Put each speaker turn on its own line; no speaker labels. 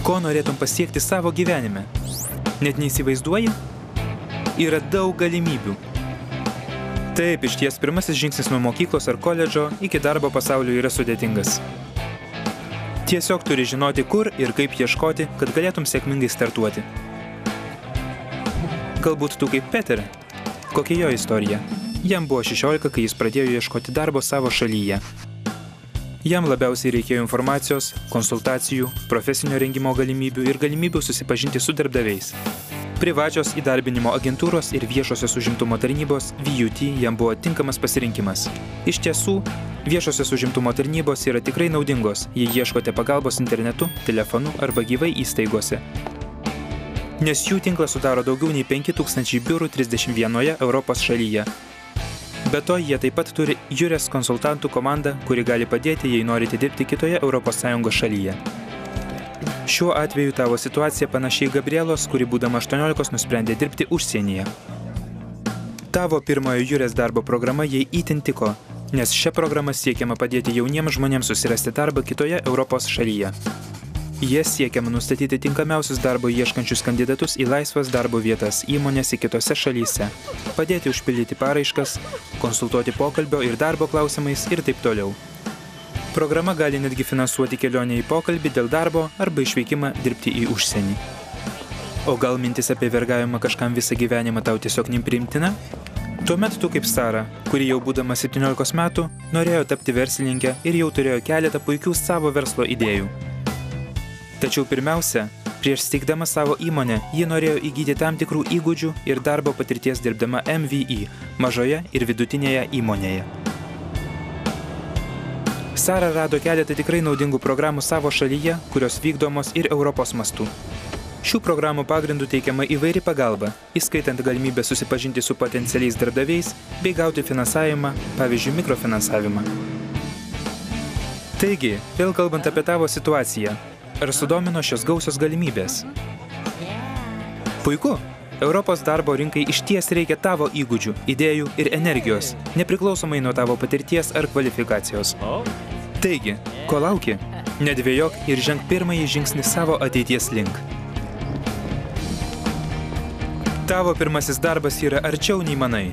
Ko norėtum pasiekti savo gyvenime? Net neįsivaizduoji? Yra daug galimybių. Taip, iš ties pirmasis žingsnis nuo mokyklos ar koledžo iki darbo pasaulio yra sudėtingas. Tiesiog turi žinoti, kur ir kaip ieškoti, kad galėtum sėkmingai startuoti. Galbūt tu kaip Peter. Kokia jo istorija? Jam buvo 16, kai jis pradėjo ieškoti darbo savo šalyje. Jam labiausiai reikėjo informacijos, konsultacijų, profesinio rengimo galimybių ir galimybių susipažinti su darbdaviais. Privačios įdarbinimo agentūros ir viešosios užimtumo tarnybos VUT jam buvo tinkamas pasirinkimas. Iš tiesų, viešosios užimtumo tarnybos yra tikrai naudingos, jei ieškote pagalbos internetu, telefonu arba gyvai įstaigose. Nes jų tinklas sudaro daugiau nei 5000 biurų 31 Europos šalyje. Be to, jie taip pat turi Jures konsultantų komandą, kuri gali padėti, jei norite dirbti kitoje ES šalyje. Šiuo atveju tavo situacija panašiai Gabrielos, kuri būdama 18 nusprendė dirbti užsienyje. Tavo pirmojo Jures darbo programa jai itin tiko, nes šia programa siekiama padėti jauniems žmonėms susirasti darbą kitoje Europos šalyje. Jie siekiama nustatyti tinkamiausius darbo ieškančius kandidatus į laisvas darbo vietas įmonėse kitose šalyse, padėti užpildyti paraiškas, konsultuoti pokalbio ir darbo klausimais ir taip toliau. Programa gali netgi finansuoti kelionę į pokalbį dėl darbo arba išvykimą dirbti į užsienį. O gal mintis apie vergavimą kažkam visą gyvenimą tau tiesiog nepriimtina? Tuomet tu kaip Sara, kuri jau būdama 17 metų, norėjo tapti verslininke ir jau turėjo keletą puikių savo verslo idėjų. Tačiau pirmiausia, prieš steigdama savo įmonę, ji norėjo įgyti tam tikrų įgūdžių ir darbo patirties dirbdama MVI, mažoje ir vidutinėje įmonėje. Sara rado keletą tikrai naudingų programų savo šalyje, kurios vykdomos ir Europos mastu. Šių programų pagrindų teikiama įvairi pagalba, įskaitant galimybę susipažinti su potencialiais darbdaviais bei gauti finansavimą, pavyzdžiui, mikrofinansavimą. Taigi, vėl kalbant apie tavo situaciją, ar sudomino šios gausios galimybės? Puiku! Europos darbo rinkai išties reikia tavo įgūdžių, idėjų ir energijos, nepriklausomai nuo tavo patirties ar kvalifikacijos. Taigi, ko lauki? Nedvejok ir ženk pirmąjį žingsnį savo ateities link. Tavo pirmasis darbas yra arčiau nei manai.